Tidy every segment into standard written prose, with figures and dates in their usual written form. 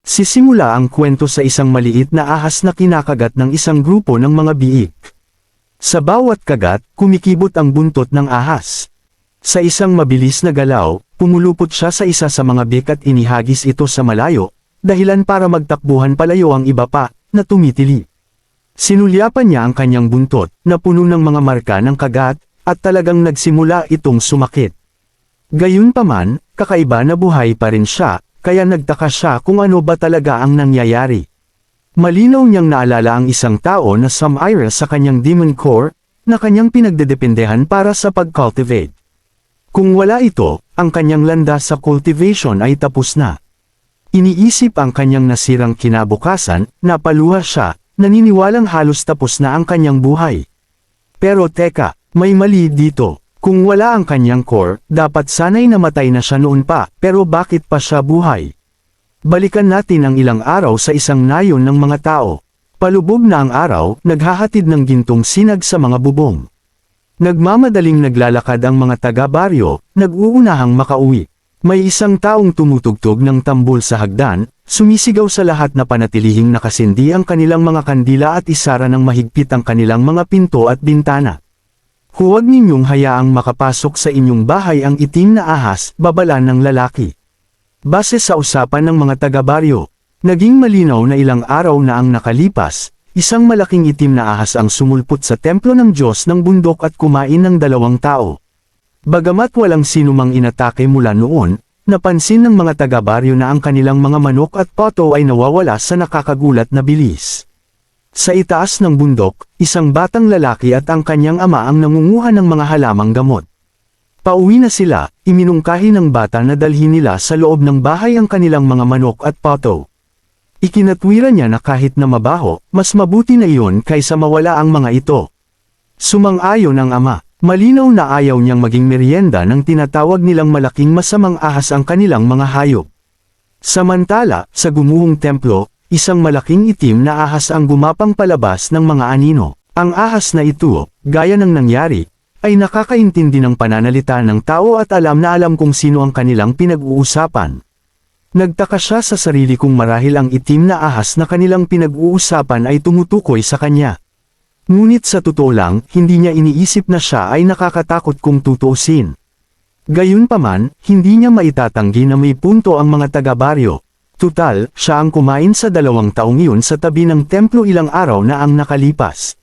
Sisimula ang kwento sa isang maliit na ahas na kinakagat ng isang grupo ng mga biik. Sa bawat kagat, kumikibot ang buntot ng ahas. Sa isang mabilis na galaw, pumulupot siya sa isa sa mga biik at inihagis ito sa malayo, dahilan para magtakbuhan palayo ang iba pa, na tumitili. Sinulyapan niya ang kanyang buntot, na puno ng mga marka ng kagat, at talagang nagsimula itong sumakit. Gayunpaman, kakaiba na buhay pa rin siya, kaya nagtaka siya kung ano ba talaga ang nangyayari. Malinaw niyang naalala ang isang tao na sumira sa kanyang demon core, na kanyang pinagdedependehan para sa pag-cultivate. Kung wala ito, ang kanyang landas sa cultivation ay tapos na. Iniisip ang kanyang nasirang kinabukasan, napaluha siya, naniniwalang halos tapos na ang kanyang buhay. Pero teka, may mali dito. Kung wala ang kanyang core, dapat sana'y namatay na siya noon pa, pero bakit pa siya buhay? Balikan natin ang ilang araw sa isang nayon ng mga tao. Palubog na ang araw, naghahatid ng gintong sinag sa mga bubong. Nagmamadaling naglalakad ang mga taga-baryo, nag-uunahang makauwi. May isang taong tumutugtog ng tambol sa hagdan, sumisigaw sa lahat na panatilihing nakasindi ang kanilang mga kandila at isara ng mahigpit ang kanilang mga pinto at bintana. Huwag ninyong hayaang makapasok sa inyong bahay ang itim na ahas, babala ng lalaki. Base sa usapan ng mga taga-baryo, naging malinaw na ilang araw na ang nakalipas, isang malaking itim na ahas ang sumulpot sa templo ng Diyos ng bundok at kumain ng 2 tao. Bagamat walang sinumang inatake mula noon, napansin ng mga taga-baryo na ang kanilang mga manok at pato ay nawawala sa nakakagulat na bilis. Sa itaas ng bundok, isang batang lalaki at ang kanyang ama ang nangunguha ng mga halamang gamot. Pauwi na sila, iminungkahi ng bata na dalhin nila sa loob ng bahay ang kanilang mga manok at pato. Ikinatwira niya na kahit na mabaho, mas mabuti na iyon kaysa mawala ang mga ito. Sumang-ayon ang ama, malinaw na ayaw niyang maging merienda ng tinatawag nilang malaking masamang ahas ang kanilang mga hayop. Samantala, sa gumuhong templo, isang malaking itim na ahas ang gumapang palabas ng mga anino. Ang ahas na ito, gaya ng nangyari, ay nakakaintindi ng pananalita ng tao at alam na alam kung sino ang kanilang pinag-uusapan. Nagtaka siya sa sarili kung marahil ang itim na ahas na kanilang pinag-uusapan ay tumutukoy sa kanya. Ngunit sa totoo lang, hindi niya iniisip na siya ay nakakatakot kung tutuusin. Gayunpaman, hindi niya maitatanggi na may punto ang mga taga-baryo. Tutal, siya ang kumain sa 2 taong iyon sa tabi ng templo ilang araw na ang nakalipas.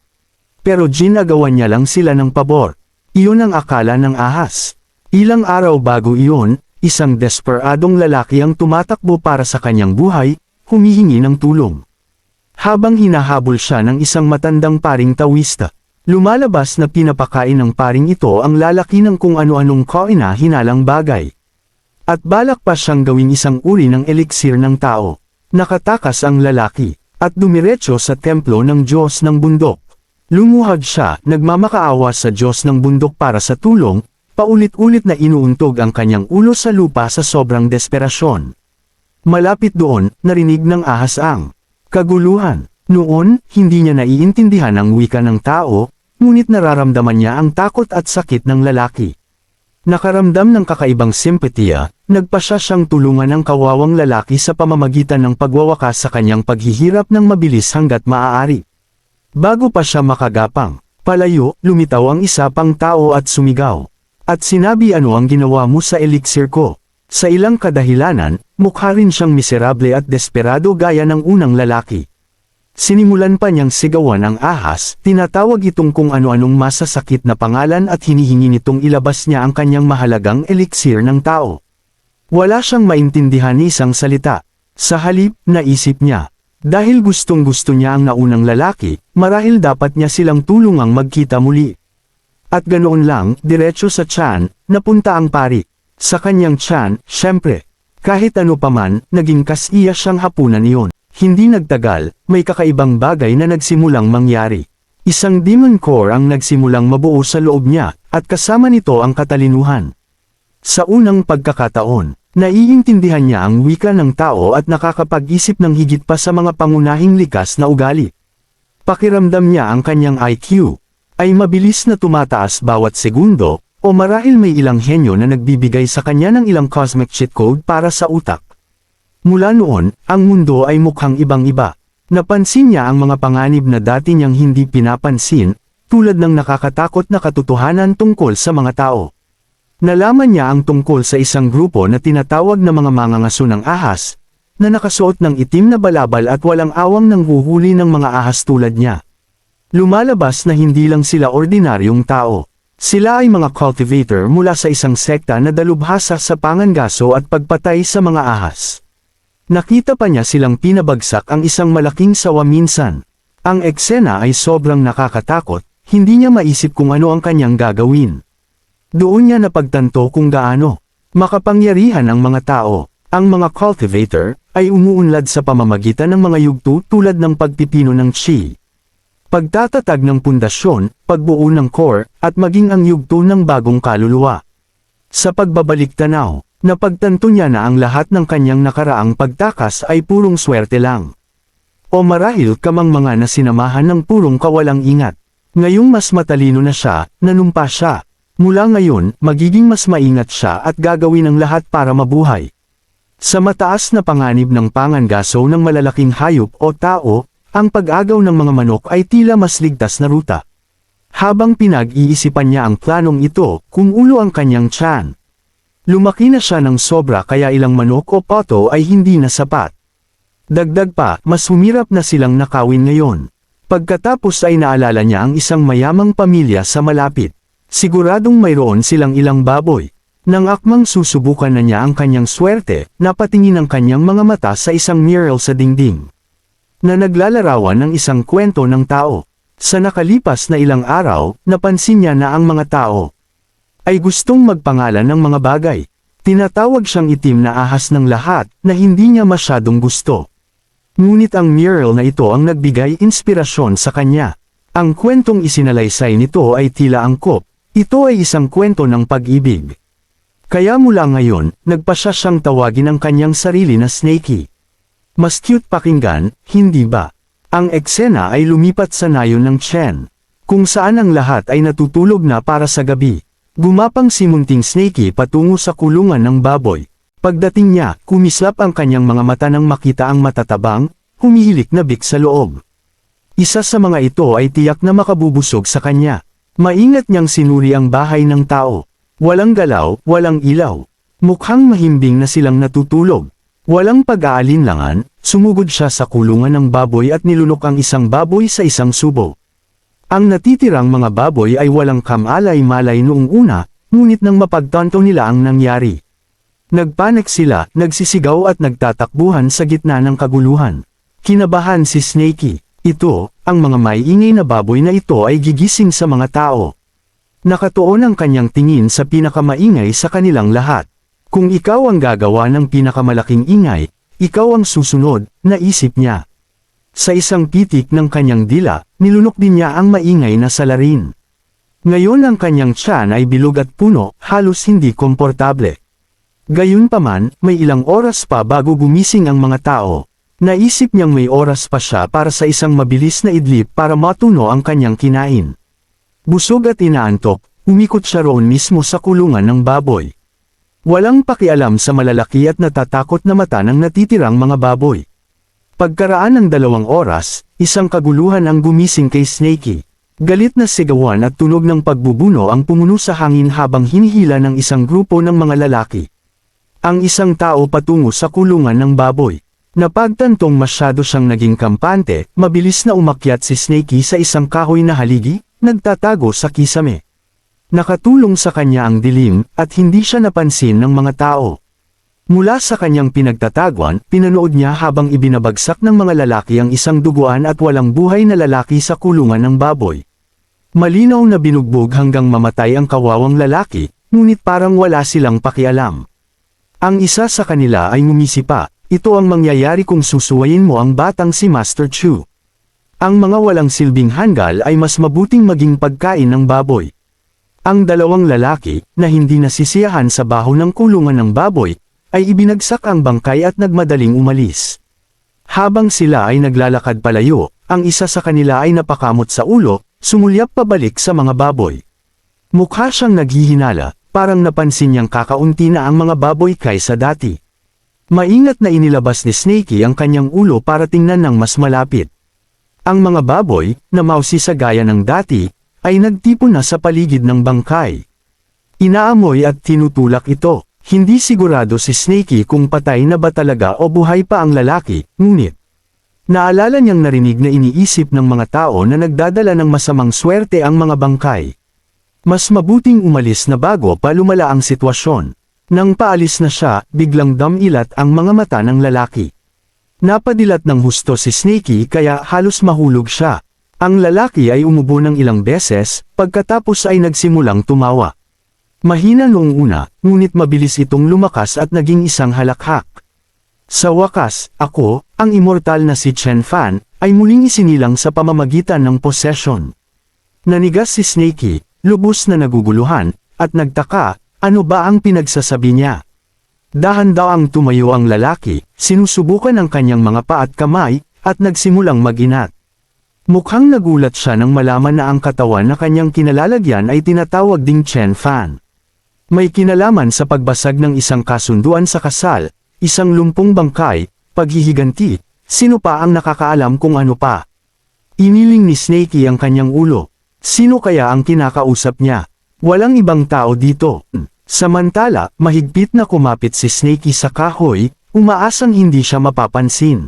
Pero ginagawan niya lang sila ng pabor. Iyon ang akala ng ahas. Ilang araw bago iyon, isang desperadong lalaki ang tumatakbo para sa kanyang buhay, humihingi ng tulong. Habang hinahabol siya ng isang matandang paring tawista, lumalabas na pinapakain ng paring ito ang lalaki ng kung ano-anong kaina-hinalang bagay. At balak pa siyang gawing isang uri ng eliksir ng tao. Nakatakas ang lalaki, at dumiretso sa templo ng Diyos ng bundok. Lumuhad siya, nagmamakaawa sa Diyos ng bundok para sa tulong, paulit-ulit na inuuntog ang kanyang ulo sa lupa sa sobrang desperasyon. Malapit doon, narinig ng ahas ang kaguluhan. Noon, hindi niya naiintindihan ang wika ng tao, ngunit nararamdaman niya ang takot at sakit ng lalaki. Nakaramdam ng kakaibang simpatiya, nagpasya siyang tulungan ang kawawang lalaki sa pamamagitan ng pagwawakas sa kanyang paghihirap ng mabilis hanggat maaari. Bago pa siya makagapang, palayo, lumitaw ang isa pang tao at sumigaw. At sinabi, ano ang ginawa mo sa eliksir ko? Sa ilang kadahilanan, mukha rin siyang miserable at desperado gaya ng unang lalaki. Sinimulan pa niyang sigawan ang ahas, tinatawag itong kung ano-anong masasakit na pangalan at hinihingi nitong ilabas niya ang kanyang mahalagang eliksir ng tao. Wala siyang maintindihan ni isang salita. Sa halip, naisip niya. Dahil gustong-gusto niya ang naunang lalaki, marahil dapat niya silang tulungang magkita muli. At ganoon lang, diretso sa tiyan, napunta ang pari. Sa kanyang tiyan, syempre. Kahit ano paman, naging kasiya siyang hapunan iyon. Hindi nagtagal, may kakaibang bagay na nagsimulang mangyari. Isang demon core ang nagsimulang mabuo sa loob niya, at kasama nito ang katalinuhan. Sa unang pagkakataon, naiintindihan niya ang wika ng tao at nakakapag-isip ng higit pa sa mga pangunahing likas na ugali. Pakiramdam niya ang kanyang IQ ay mabilis na tumataas bawat segundo, o marahil may ilang henyo na nagbibigay sa kanya ng ilang cosmic cheat code para sa utak. Mula noon, ang mundo ay mukhang ibang-iba. Napansin niya ang mga panganib na dati niyang hindi pinapansin, tulad ng nakakatakot na katotohanan tungkol sa mga tao. Nalaman niya ang tungkol sa isang grupo na tinatawag na mga mangangaso ng ahas, na nakasuot ng itim na balabal at walang awang nanghuhuli ng mga ahas tulad niya. Lumalabas na hindi lang sila ordinaryong tao. Sila ay mga cultivator mula sa isang sekta na dalubhasa sa pangangaso at pagpatay sa mga ahas. Nakita pa niya silang pinabagsak ang isang malaking sawa minsan. Ang eksena ay sobrang nakakatakot, hindi niya maisip kung ano ang kanyang gagawin. Doon niya napagtanto kung gaano makapangyarihan ang mga tao. Ang mga cultivator ay umuunlad sa pamamagitan ng mga yugto tulad ng pagpipino ng chi, pagtatatag ng pundasyon, pagbuo ng core, at maging ang yugto ng bagong kaluluwa. Sa pagbabalik tanaw, napagtanto niya na ang lahat ng kanyang nakaraang pagtakas ay purong swerte lang. O marahil kamang mga na sinamahan ng purong kawalang ingat. Ngayong mas matalino na siya, nanumpa siya. Mula ngayon, magiging mas maingat siya at gagawin ang lahat para mabuhay. Sa mataas na panganib ng pangangaso ng malalaking hayop o tao, ang pag-agaw ng mga manok ay tila mas ligtas na ruta. Habang pinag-iisipan niya ang planong ito, kung ulo ang kanyang tiyan. Lumaki na siya ng sobra kaya ilang manok o pato ay hindi na sapat. Dagdag pa, mas humirap na silang nakawin ngayon. Pagkatapos ay naalala niya ang isang mayamang pamilya sa malapit. Siguradong mayroon silang ilang baboy. Nang akmang susubukan na niya ang kanyang swerte, napatingin ang kanyang mga mata sa isang mural sa dingding na naglalarawan ng isang kwento ng tao. Sa nakalipas na ilang araw, napansin niya na ang mga tao ay gustong magpangalan ng mga bagay. Tinatawag siyang itim na ahas ng lahat na hindi niya masyadong gusto. Ngunit ang mural na ito ang nagbigay inspirasyon sa kanya. Ang kwentong isinalaysay nito ay tila angkop. Ito ay isang kwento ng pag-ibig. Kaya mula ngayon, nagpasya siyang tawagin ang kanyang sarili na Snakey. Mas cute pakinggan, hindi ba? Ang eksena ay lumipat sa nayon ng Chen, kung saan ang lahat ay natutulog na para sa gabi. Gumapang si Munting Snakey patungo sa kulungan ng baboy. Pagdating niya, kumislap ang kanyang mga mata nang makita ang matatabang, humihilik na bik sa loob. Isa sa mga ito ay tiyak na makabubusog sa kanya. Maingat niyang sinuri ang bahay ng tao. Walang galaw, walang ilaw. Mukhang mahimbing na silang natutulog. Walang pag-aalinlangan, sumugod siya sa kulungan ng baboy at nilunok ang isang baboy sa isang subo. Ang natitirang mga baboy ay walang kamalay-malay noong una, ngunit nang mapagtanto nila ang nangyari. Nagpanik sila, nagsisigaw at nagtatakbuhan sa gitna ng kaguluhan. Kinabahan si Snakey. Ito, ang mga maiingay na baboy na ito ay gigising sa mga tao. Nakatuon ang kanyang tingin sa pinakamaingay sa kanilang lahat. Kung ikaw ang gagawa ng pinakamalaking ingay, ikaw ang susunod, naisip niya. Sa isang pitik ng kanyang dila, nilunok din niya ang maingay na salarin. Ngayon ang kanyang tiyan ay bilog at puno, halos hindi komportable. Gayunpaman, may ilang oras pa bago gumising ang mga tao. Naisip niyang may oras pa siya para sa isang mabilis na idlip para matuno ang kanyang kinain. Busog at inaantok, umikot siya roon mismo sa kulungan ng baboy. Walang pakialam sa malalaki at natatakot na mata ng natitirang mga baboy. Pagkaraan ng 2 oras, isang kaguluhan ang gumising kay Snakey. Galit na sigawan at tunog ng pagbubuno ang pumuno sa hangin habang hinihila ng isang grupo ng mga lalaki. Ang isang tao patungo sa kulungan ng baboy. Napagtantong masyado siyang naging kampante, mabilis na umakyat si Snakey sa isang kahoy na haligi, nagtatago sa kisame. Nakatulong sa kanya ang dilim, at hindi siya napansin ng mga tao. Mula sa kanyang pinagtataguan, pinanood niya habang ibinabagsak ng mga lalaki ang isang duguan at walang buhay na lalaki sa kulungan ng baboy. Malinaw na binugbog hanggang mamatay ang kawawang lalaki, ngunit parang wala silang pakialam. Ang isa sa kanila ay ngumisi pa, ito ang mangyayari kung susuwayin mo ang batang si Master Chu. Ang mga walang silbing hanggal ay mas mabuting maging pagkain ng baboy. Ang 2 lalaki, na hindi nasisiyahan sa baho ng kulungan ng baboy, ay ibinagsak ang bangkay at nagmadaling umalis. Habang sila ay naglalakad palayo, ang isa sa kanila ay napakamot sa ulo, sumulyap pabalik sa mga baboy. Mukha siyang naghihinala, parang napansin niyang kakaunti na ang mga baboy kaysa dati. Maingat na inilabas ni Snakey ang kanyang ulo para tingnan ng mas malapit. Ang mga baboy, na mausi sa gaya ng dati, ay nagtipon na sa paligid ng bangkay. Inaamoy at tinutulak ito. Hindi sigurado si Snakey kung patay na ba talaga o buhay pa ang lalaki, ngunit naalala niyang narinig na iniisip ng mga tao na nagdadala ng masamang swerte ang mga bangkay. Mas mabuting umalis na bago pa lumala ang sitwasyon. Nang paalis na siya, biglang damilat ang mga mata ng lalaki. Napadilat ng husto si Snakey kaya halos mahulog siya. Ang lalaki ay umubo ng ilang beses, pagkatapos ay nagsimulang tumawa. Mahina noong una, ngunit mabilis itong lumakas at naging isang halakhak. Sa wakas, ako, ang immortal na si Chen Fan, ay muling isinilang sa pamamagitan ng possession. Nanigas si Snakey, lubos na naguguluhan, at nagtaka, ano ba ang pinagsasabi niya? Dahan-dahang tumayo ang lalaki, sinusubukan ang kanyang mga paa at kamay, at nagsimulang mag-inat. Mukhang nagulat siya nang malaman na ang katawan na kanyang kinalalagyan ay tinatawag ding Chen Fan. May kinalaman sa pagbasag ng isang kasunduan sa kasal, isang lumpong bangkay, paghihiganti, sino pa ang nakakaalam kung ano pa. Iniling ni Snakey ang kanyang ulo. Sino kaya ang kinakausap niya? Walang ibang tao dito. Samantala, mahigpit na kumapit si Snakey sa kahoy, umaasang hindi siya mapapansin.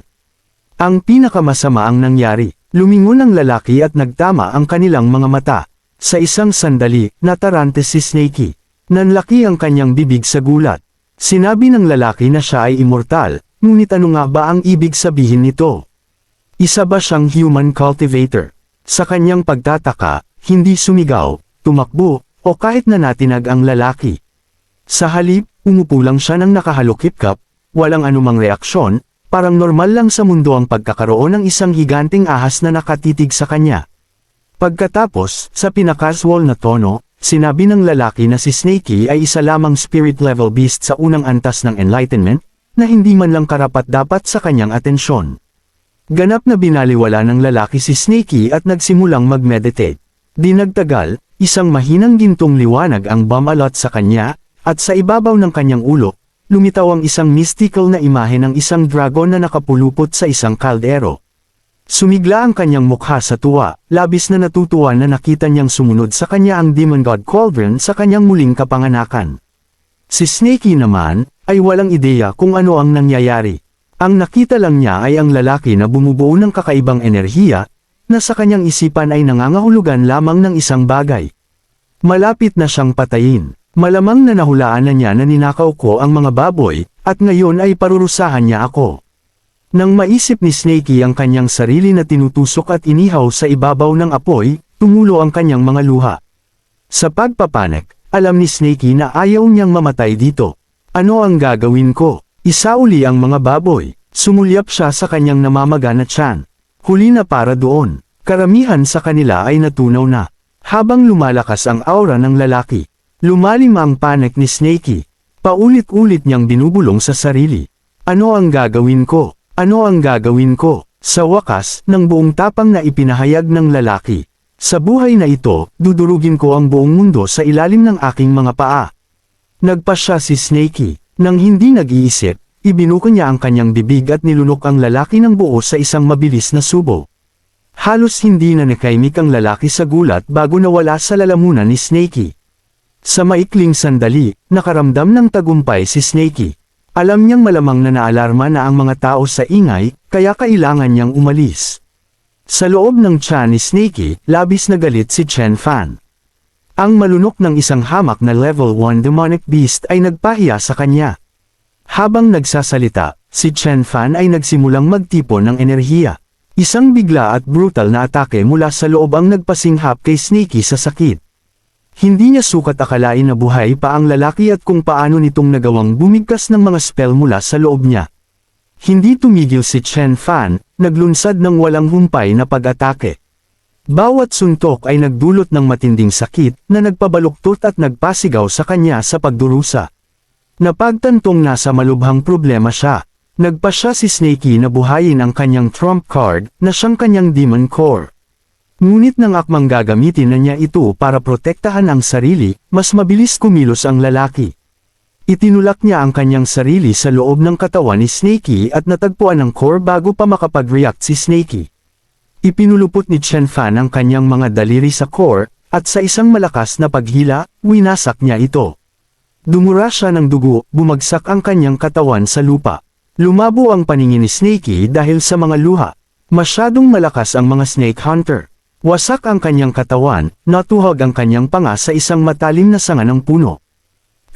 Ang pinakamasama ang nangyari, lumingon ang lalaki at nagtama ang kanilang mga mata. Sa isang sandali, natarante si Snakey. Nanlaki ang kanyang bibig sa gulat. Sinabi ng lalaki na siya ay immortal, ngunit ano nga ba ang ibig sabihin nito? Isa ba siyang human cultivator? Sa kanyang pagtataka, hindi sumigaw, tumakbo, o kahit na natinag ang lalaki. Sa halip, umupo lang siya ng nakahalukip-kap, walang anumang reaksyon, parang normal lang sa mundo ang pagkakaroon ng isang higanting ahas na nakatitig sa kanya. Pagkatapos, sa pinakaswal na tono, sinabi ng lalaki na si Snakey ay isa lamang spirit level beast sa unang antas ng enlightenment, na hindi man lang karapat-dapat sa kanyang atensyon. Ganap na binaliwala ng lalaki si Snakey at nagsimulang mag-meditate. Di nagtagal, isang mahinang gintong liwanag ang bumalot sa kanya, at sa ibabaw ng kanyang ulo, lumitaw ang isang mystical na imahe ng isang dragon na nakapulupot sa isang kaldero. Sumigla ang kanyang mukha sa tuwa, labis na natutuwa na nakita niyang sumunod sa kanya ang Demon God Cauldron sa kanyang muling kapanganakan. Si Snakey naman, ay walang ideya kung ano ang nangyayari. Ang nakita lang niya ay ang lalaki na bumubuo ng kakaibang enerhiya, na sa kanyang isipan ay nangangahulugan lamang ng isang bagay. Malapit na siyang patayin. Malamang na nahulaan na niya na ninakaw ko ang mga baboy, at ngayon ay parurusahan niya ako. Nang maisip ni Snakey ang kanyang sarili na tinutusok at inihaw sa ibabaw ng apoy, tumulo ang kanyang mga luha. Sa pagpapanik, alam ni Snakey na ayaw niyang mamatay dito. Ano ang gagawin ko? Isauli ang mga baboy. Sumulyap siya sa kanyang namamaga na tiyan. Huli na para doon. Karamihan sa kanila ay natunaw na. Habang lumalakas ang aura ng lalaki, lumalim ang panik ni Snakey. Paulit-ulit niyang binubulong sa sarili. Ano ang gagawin ko? Ano ang gagawin ko? Sa wakas, ng buong tapang na ipinahayag ng lalaki. Sa buhay na ito, dudurugin ko ang buong mundo sa ilalim ng aking mga paa. Nagpasya si Snakey. Nang hindi nag-iisip, ibinuko niya ang kanyang bibig at nilunok ang lalaki ng buo sa isang mabilis na subo. Halos hindi na nakaimik ang lalaki sa gulat bago nawala sa lalamunan ni Snakey. Sa maikling sandali, nakaramdam ng tagumpay si Snakey. Alam niyang malamang na naalarma na ang mga tao sa ingay, kaya kailangan niyang umalis. Sa loob ng tiyan ni Snakey, labis na galit si Chen Fan. Ang malunok ng isang hamak na level 1 demonic beast ay nagpahiya sa kanya. Habang nagsasalita, si Chen Fan ay nagsimulang magtipon ng enerhiya. Isang bigla at brutal na atake mula sa loob ang nagpasinghap kay Snakey sa sakit. Hindi niya sukat akalain na buhay pa ang lalaki at kung paano nitong nagawang bumigkas ng mga spell mula sa loob niya. Hindi tumigil si Chen Fan, naglunsad ng walang humpay na pag-atake. Bawat suntok ay nagdulot ng matinding sakit na nagpabaluktot at nagpasigaw sa kanya sa pagdurusa. Napagtantong nasa malubhang problema siya. Nagpasya si Snakey na buhayin ang kanyang trump card na siyang kanyang Demon Core. Ngunit nang akmang gagamitin na niya ito para protektahan ang sarili, mas mabilis kumilos ang lalaki. Itinulak niya ang kanyang sarili sa loob ng katawan ni Snakey at natagpuan ang core bago pa makapag-react si Snakey. Ipinulupot ni Chen Fan ang kanyang mga daliri sa core, at sa isang malakas na paghila, winasak niya ito. Dumura siya ng dugo, bumagsak ang kanyang katawan sa lupa. Lumabo ang paningin ni Snakey dahil sa mga luha. Masyadong malakas ang mga snake hunter. Wasak ang kanyang katawan, natuhog ang kanyang panga sa isang matalim na sanga ng puno.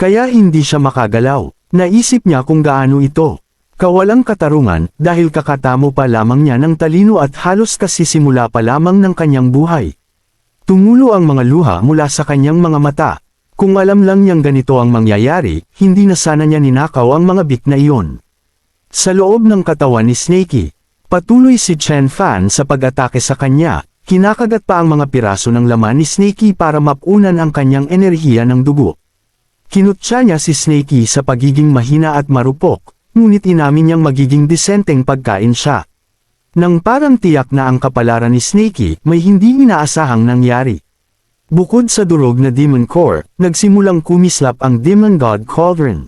Kaya hindi siya makagalaw. Naisip niya kung gaano ito kawalang katarungan dahil kakatamo pa lamang niya ng talino at halos kasisimula pa lamang ng kanyang buhay. Tumulo ang mga luha mula sa kanyang mga mata. Kung alam lang niyang ganito ang mangyayari, hindi na sana niya ninakaw ang mga bik na iyon. Sa loob ng katawan ni Snakey, patuloy si Chen Fan sa pag-atake sa kanya, kinakagat pa ang mga piraso ng laman ni Snakey para mapunan ang kanyang enerhiya ng dugo. Kinutya niya si Snakey sa pagiging mahina at marupok, ngunit inamin niyang magiging disenteng pagkain siya. Nang parang tiyak na ang kapalaran ni Snakey, may hindi inaasahang nangyari. Bukod sa durog na Demon Core, nagsimulang kumislap ang Demon God Cauldron.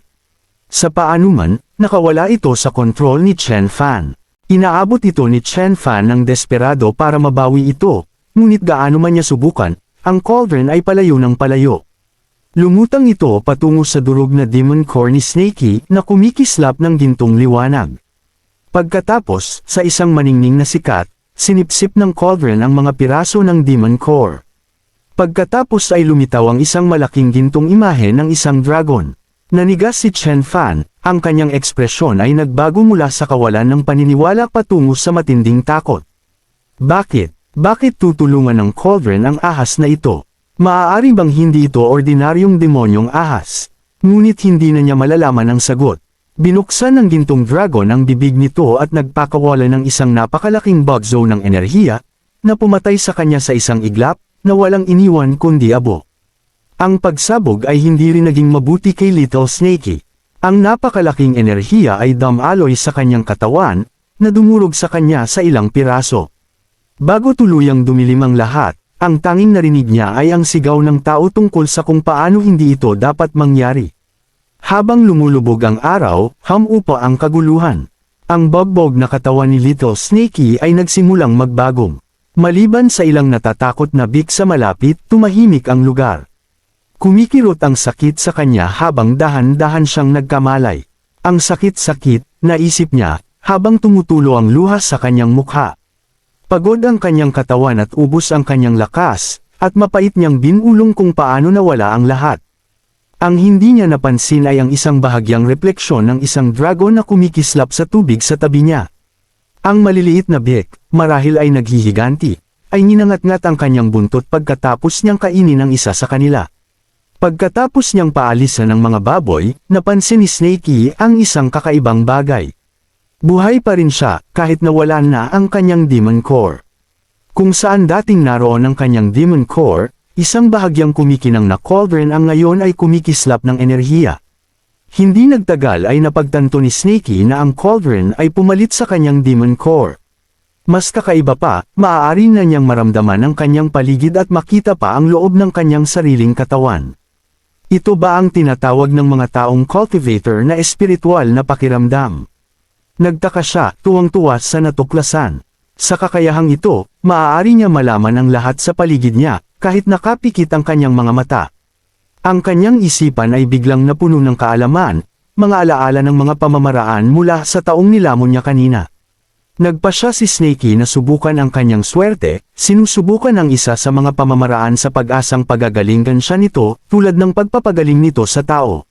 Sa paanuman, nakawala ito sa kontrol ni Chen Fan. Inaabot ito ni Chen Fan ng desperado para mabawi ito, ngunit gaano man niya subukan, ang cauldron ay palayo ng palayo. Lumutang ito patungo sa durog na Demon Core ni Snakey na kumikislap ng gintong liwanag. Pagkatapos, sa isang maningning na sikat, sinipsip ng cauldron ang mga piraso ng Demon Core. Pagkatapos ay lumitaw ang isang malaking gintong imahe ng isang dragon. Nanigas si Chen Fan, ang kanyang ekspresyon ay nagbago mula sa kawalan ng paniniwala patungo sa matinding takot. Bakit? Bakit tutulungan ng cauldron ang ahas na ito? Maaari bang hindi ito ordinaryong demonyong ahas? Ngunit hindi na niya malalaman ang sagot. Binuksan ng gintong dragon ang bibig nito at nagpakawala ng isang napakalaking bug zone ng enerhiya, na pumatay sa kanya sa isang iglap, na walang iniwan kundi abo. Ang pagsabog ay hindi rin naging mabuti kay Little Snakey. Ang napakalaking enerhiya ay dumaloy sa kanyang katawan, na dumurog sa kanya sa ilang piraso. Bago tuluyang dumilim ang lahat, ang tanging narinig niya ay ang sigaw ng tao tungkol sa kung paano hindi ito dapat mangyari. Habang lumulubog ang araw, hamupa ang kaguluhan. Ang bogbog na katawan ni Little Snakey ay nagsimulang magbagong. Maliban sa ilang natatakot na bik sa malapit, tumahimik ang lugar. Kumikirot ang sakit sa kanya habang dahan-dahan siyang nagkamalay. Ang sakit-sakit, naisip niya, habang tumutulo ang luha sa kanyang mukha. Pagod ang kanyang katawan at ubos ang kanyang lakas, at mapait niyang binulong kung paano nawala ang lahat. Ang hindi niya napansin ay ang isang bahagyang refleksyon ng isang dragon na kumikislap sa tubig sa tabi niya. Ang maliliit na bik, marahil ay naghihiganti, ay ninangat-ngat ang kanyang buntot pagkatapos niyang kainin ang isa sa kanila. Pagkatapos niyang paalisan ng mga baboy, napansin ni Snakey ang isang kakaibang bagay. Buhay pa rin siya, kahit nawala na ang kanyang Demon Core. Kung saan dating naroon ang kanyang Demon Core, isang bahagyang kumikinang na cauldron ang ngayon ay kumikislap ng enerhiya. Hindi nagtagal ay napagtanto ni Snakey na ang cauldron ay pumalit sa kanyang Demon Core. Mas kakaiba pa, maaari na niyang maramdaman ang kanyang paligid at makita pa ang loob ng kanyang sariling katawan. Ito ba ang tinatawag ng mga taong cultivator na espiritual na pakiramdam? Nagtaka siya, tuwang-tuwa sa natuklasan. Sa kakayahang ito, maaari niya malaman ang lahat sa paligid niya, kahit nakapikit ang kanyang mga mata. Ang kanyang isipan ay biglang napuno ng kaalaman, mga alaala ng mga pamamaraan mula sa taong nilamon niya kanina. Nagpa siya si Snakey na subukan ang kanyang swerte, sinusubukan ang isa sa mga pamamaraan sa pag-asang pagagalingan siya nito, tulad ng pagpapagaling nito sa tao.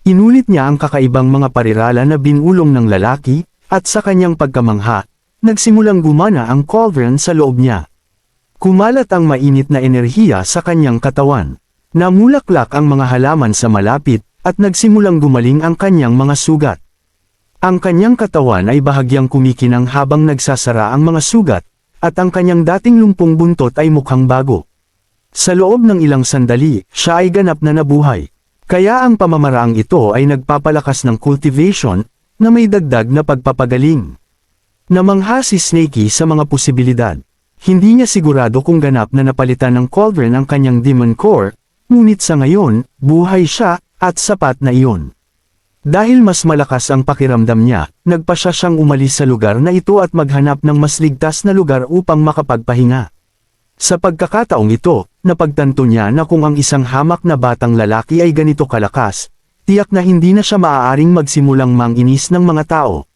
Inulit niya ang kakaibang mga parirala na binulong ng lalaki, at sa kanyang pagkamangha, nagsimulang gumana ang cauldron sa loob niya. Kumalat ang mainit na enerhiya sa kanyang katawan. Namulaklak ang mga halaman sa malapit, at nagsimulang gumaling ang kanyang mga sugat. Ang kanyang katawan ay bahagyang kumikinang habang nagsasara ang mga sugat, at ang kanyang dating lumpong buntot ay mukhang bago. Sa loob ng ilang sandali, siya ay ganap na nabuhay. Kaya ang pamamaraang ito ay nagpapalakas ng cultivation, na may dagdag na pagpapagaling. Namangha si Snakey sa mga posibilidad. Hindi niya sigurado kung ganap na napalitan ng cauldron ang kanyang Demon Core, ngunit sa ngayon, buhay siya, at sapat na iyon. Dahil mas malakas ang pakiramdam niya, nagpasya siyang umalis sa lugar na ito at maghanap ng mas ligtas na lugar upang makapagpahinga. Sa pagkakataong ito, napagtanto niya na kung ang isang hamak na batang lalaki ay ganito kalakas, tiyak na hindi na siya maaaring magsimulang manginis ng mga tao.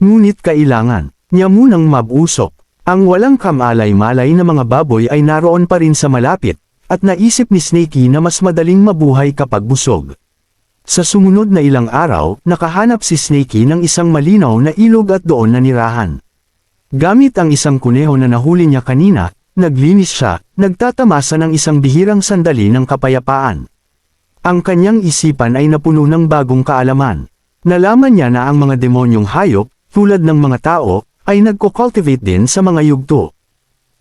Ngunit kailangan niya munang mabusok. Ang walang kamalay-malay na mga baboy ay naroon pa rin sa malapit, at naisip ni Snakey na mas madaling mabuhay kapag busog. Sa sumunod na ilang araw, nakahanap si Snakey ng isang malinaw na ilog at doon nanirahan. Gamit ang isang kuneho na nahuli niya kanina, naglinis siya, nagtatamasa ng isang bihirang sandali ng kapayapaan. Ang kanyang isipan ay napuno ng bagong kaalaman. Nalaman niya na ang mga demonyong hayop, tulad ng mga tao, ay nagko-cultivate din sa mga yugto.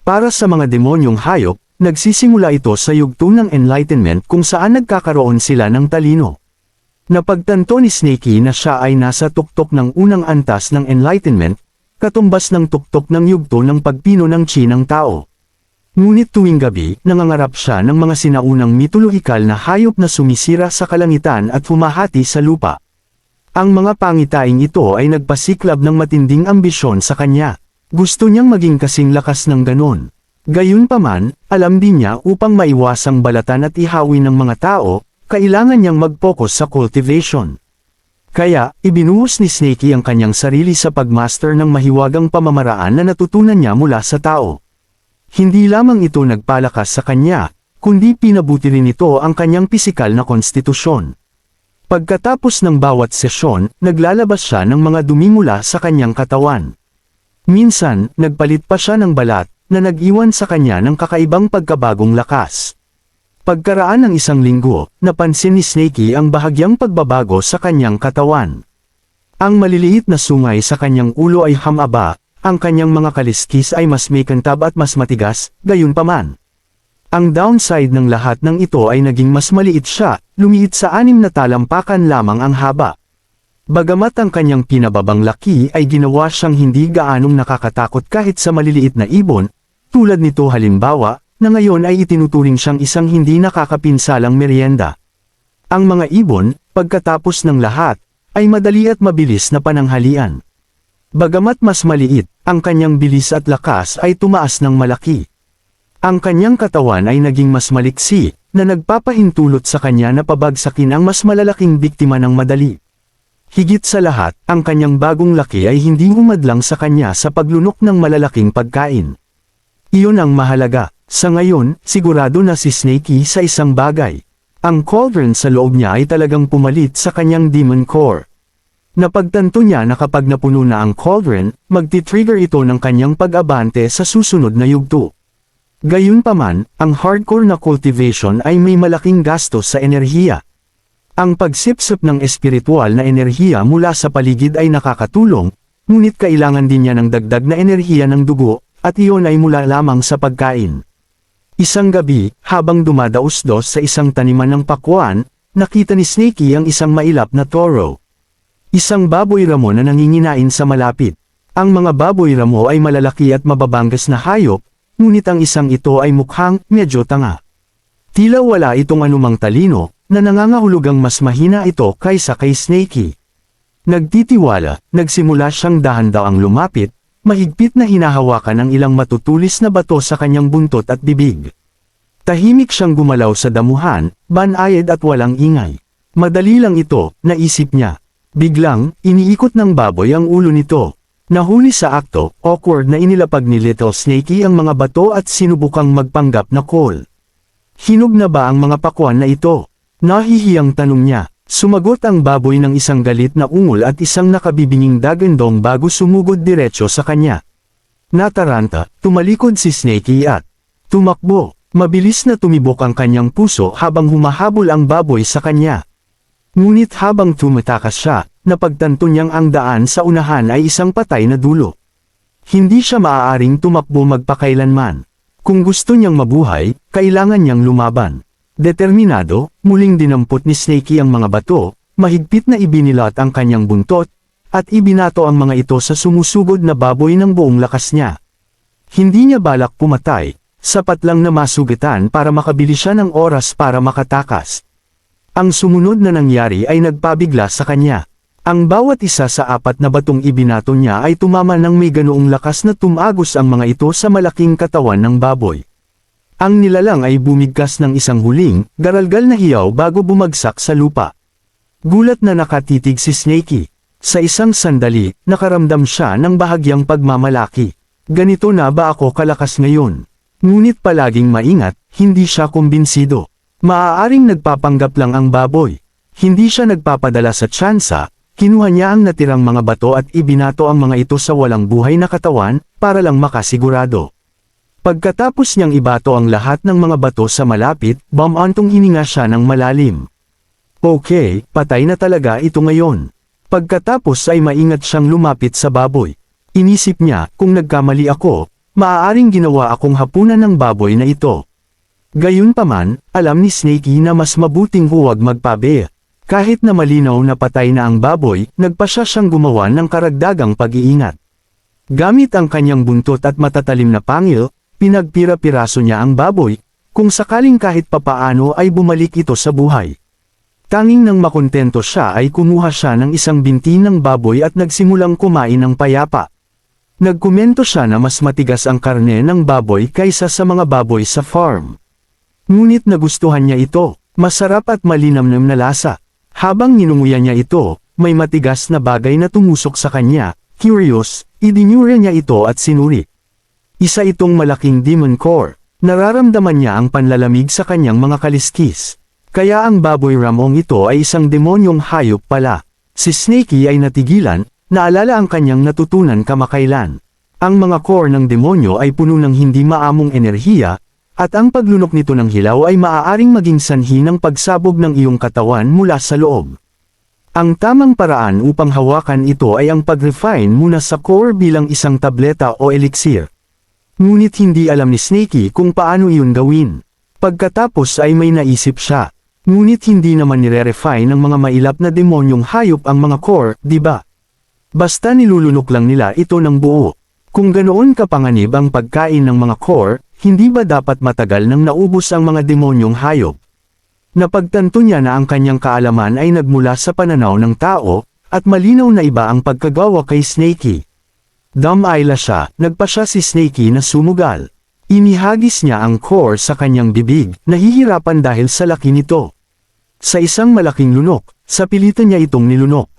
Para sa mga demonyong hayop, nagsisimula ito sa yugto ng enlightenment kung saan nagkakaroon sila ng talino. Napagtanto ni Snakey na siya ay nasa tuktok ng unang antas ng enlightenment, katumbas ng tuktok ng yugto ng pagpino ng chi ng tao. Ngunit tuwing gabi, nangangarap siya ng mga sinaunang mitolohikal na hayop na sumisira sa kalangitan at humahati sa lupa. Ang mga pangitaing ito ay nagpasiklab ng matinding ambisyon sa kanya. Gusto niyang maging kasing lakas ng ganon. Gayunpaman, alam din niya upang maiwasang balatan at ihawin ng mga tao, kailangan niyang mag-focus sa cultivation. Kaya, ibinuhos ni Snakey ang kanyang sarili sa pagmaster ng mahiwagang pamamaraan na natutunan niya mula sa tao. Hindi lamang ito nagpalakas sa kanya, kundi pinabuti rin ito ang kanyang pisikal na konstitusyon. Pagkatapos ng bawat sesyon, naglalabas siya ng mga dumi mula sa kanyang katawan. Minsan, nagpalit pa siya ng balat, na nag-iwan sa kanya ng kakaibang pagkabagong lakas. Pagkaraan ng isang linggo, napansin ni Snakey ang bahagyang pagbabago sa kanyang katawan. Ang maliliit na sungay sa kanyang ulo ay hamaba, ang kanyang mga kaliskis ay mas makintab at mas matigas, gayunpaman. Ang downside ng lahat ng ito ay naging mas maliit siya, lumiit sa 6 na talampakan lamang ang haba. Bagamat ang kanyang pinababang laki ay ginawa siyang hindi gaanong nakakatakot kahit sa maliliit na ibon, tulad nito halimbawa, na ngayon ay itinuturing siyang isang hindi nakakapinsalang merienda. Ang mga ibon, pagkatapos ng lahat, ay madali at mabilis na pananghalian. Bagamat mas maliit, ang kanyang bilis at lakas ay tumaas ng malaki. Ang kanyang katawan ay naging mas maliksi, na nagpapahintulot sa kanya na pabagsakin ang mas malalaking biktima ng madali. Higit sa lahat, ang kanyang bagong laki ay hindi humadlang sa kanya sa paglunok ng malalaking pagkain. Iyon ang mahalaga. Sa ngayon, sigurado na si Snakey sa isang bagay. Ang cauldron sa loob niya ay talagang pumalit sa kanyang demon core. Napagtanto niya na kapag napuno na ang cauldron, magti-trigger ito ng kanyang pag-abante sa susunod na yugto. Gayunpaman, ang hardcore na cultivation ay may malaking gastos sa enerhiya. Ang pagsipsip ng espiritual na enerhiya mula sa paligid ay nakakatulong, ngunit kailangan din niya ng dagdag na enerhiya ng dugo, at iyon ay mula lamang sa pagkain. Isang gabi, habang dumadaos-dos sa isang taniman ng pakwan, nakita ni Snakey ang isang mailap na toro. Isang baboy ramo na nanginginain sa malapit. Ang mga baboy ramo ay malalaki at mababanggas na hayop, ngunit ang isang ito ay mukhang medyo tanga. Tila wala itong anumang talino, na nangangahulugang mas mahina ito kaysa kay Snakey. Nagtitiwala, nagsimula siyang dahan-daang lumapit, mahigpit na hinahawakan ang ilang matutulis na bato sa kanyang buntot at bibig. Tahimik siyang gumalaw sa damuhan, banayad at walang ingay. Madali lang ito, naisip niya. Biglang, iniikot ng baboy ang ulo nito. Nahuli sa akto, awkward na inilapag ni Little Snakey ang mga bato at sinubukang magpanggap na call. Hinog na ba ang mga pakwan na ito? Nahihiyang tanong niya. Sumagot ang baboy ng isang galit na ungol at isang nakabibinging dagandong bago sumugod diretso sa kanya. Nataranta, tumalikod si Snakey at tumakbo. Mabilis na tumibok ang kanyang puso habang humahabol ang baboy sa kanya. Ngunit habang tumatakas siya, napagtanto niyang ang daan sa unahan ay isang patay na dulo. Hindi siya maaaring tumakbo magpakailanman. Kung gusto niyang mabuhay, kailangan niyang lumaban. Determinado, muling dinampot ni Snakey ang mga bato, mahigpit na ibinilat ang kanyang buntot, at ibinato ang mga ito sa sumusugod na baboy ng buong lakas niya. Hindi niya balak pumatay, sapat lang na masugatan para makabili siya ng oras para makatakas. Ang sumunod na nangyari ay nagpabigla sa kanya. Ang bawat isa sa 4 na batong ibinato niya ay tumama ng may ganoong lakas na tumagos ang mga ito sa malaking katawan ng baboy. Ang nilalang ay bumigkas ng isang huling, garalgal na hiyaw bago bumagsak sa lupa. Gulat na nakatitig si Snakey. Sa isang sandali, nakaramdam siya ng bahagyang pagmamalaki. Ganito na ba ako kalakas ngayon? Ngunit palaging maingat, hindi siya kumbinsido. Maaaring nagpapanggap lang ang baboy. Hindi siya nagpapadala sa tsansa, kinuha niya ang natirang mga bato at ibinato ang mga ito sa walang buhay na katawan, para lang makasigurado. Pagkatapos niyang ibato ang lahat ng mga bato sa malapit, bumantong hininga siya ng malalim. Okay, patay na talaga ito ngayon. Pagkatapos ay maingat siyang lumapit sa baboy. Inisip niya, kung nagkamali ako, maaaring ginawa akong hapunan ng baboy na ito. Gayunpaman, alam ni Snakey na mas mabuting huwag magpabe. Kahit na malinaw na patay na ang baboy, nagpasya siyang gumawa ng karagdagang pag-iingat. Gamit ang kanyang buntot at matatalim na pangil, pinagpira-piraso niya ang baboy, kung sakaling kahit papaano ay bumalik ito sa buhay. Tanging nang makontento siya ay kumuha siya ng isang binti ng baboy at nagsimulang kumain ng payapa. Nagkomento siya na mas matigas ang karne ng baboy kaysa sa mga baboy sa farm. Ngunit nagustuhan niya ito, masarap at malinamnam na lasa. Habang ninunguya niya ito, may matigas na bagay na tumusok sa kanya. Curious, idinyura niya ito at sinuri. Isa itong malaking demon core. Nararamdaman niya ang panlalamig sa kanyang mga kaliskis. Kaya ang baboy ramong ito ay isang demonyong hayop pala. Si Snakey ay natigilan, naalala ang kanyang natutunan kamakailan. Ang mga core ng demonyo ay puno ng hindi maamong enerhiya, at ang paglunok nito ng hilaw ay maaaring maging sanhi ng pagsabog ng iyong katawan mula sa loob. Ang tamang paraan upang hawakan ito ay ang pag-refine muna sa core bilang isang tableta o elixir. Ngunit hindi alam ni Snakey kung paano iyon gawin. Pagkatapos ay may naisip siya. Ngunit hindi naman nire-refine ng mga mailap na demonyong hayop ang mga core, di ba? Basta nilulunok lang nila ito ng buo. Kung ganoon kapanganib ang pagkain ng mga core, hindi ba dapat matagal nang naubos ang mga demonyong hayop? Napagtanto niya na ang kanyang kaalaman ay nagmula sa pananaw ng tao, at malinaw na iba ang pagkagawa kay Snakey. Dumb-eyela siya, nagpasya si Snakey na sumugal. Inihagis niya ang core sa kanyang bibig, nahihirapan dahil sa laki nito. Sa isang malaking lunok, sa pilitan niya itong nilunok.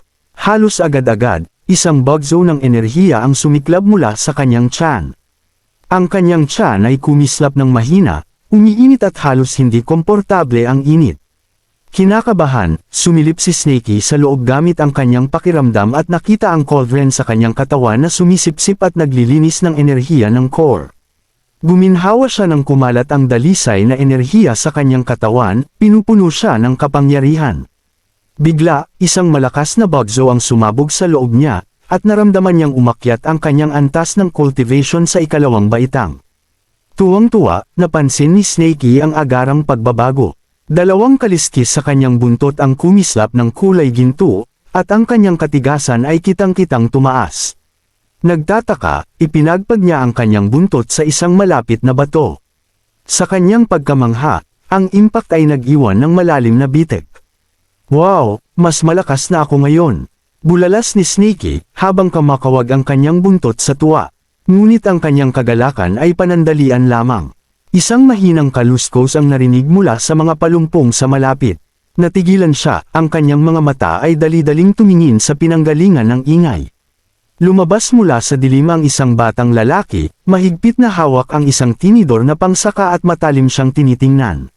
Halos agad-agad, isang bagzo ng enerhiya ang sumiklab mula sa kanyang tiyan. Ang kanyang tiyan ay kumislap ng mahina, umiinit at halos hindi komportable ang init. Kinakabahan, sumilip si Snakey sa loob gamit ang kanyang pakiramdam at nakita ang cauldron sa kanyang katawan na sumisipsip at naglilinis ng enerhiya ng core. Guminhawa siya ng kumalat ang dalisay na enerhiya sa kanyang katawan, pinupuno siya ng kapangyarihan. Bigla, isang malakas na bagzo ang sumabog sa loob niya, at naramdaman niyang umakyat ang kanyang antas ng cultivation sa ikalawang baitang. Tuwang-tuwa, napansin ni Snakey ang agarang pagbabago. 2 kaliskis sa kanyang buntot ang kumislap ng kulay ginto, at ang kanyang katigasan ay kitang-kitang tumaas. Nagtataka, ipinagpag niya ang kanyang buntot sa isang malapit na bato. Sa kanyang pagkamangha, ang impact ay nag-iwan ng malalim na bitek. Wow, mas malakas na ako ngayon. Bulalas ni Snakey, habang kamakawag ang kanyang buntot sa tuwa. Ngunit ang kanyang kagalakan ay panandalian lamang. Isang mahinang kaluskos ang narinig mula sa mga palumpong sa malapit. Natigilan siya, ang kanyang mga mata ay dali-daling tumingin sa pinanggalingan ng ingay. Lumabas mula sa dilim ang isang batang lalaki, mahigpit na hawak ang isang tinidor na pangsaka at matalim siyang tinitingnan.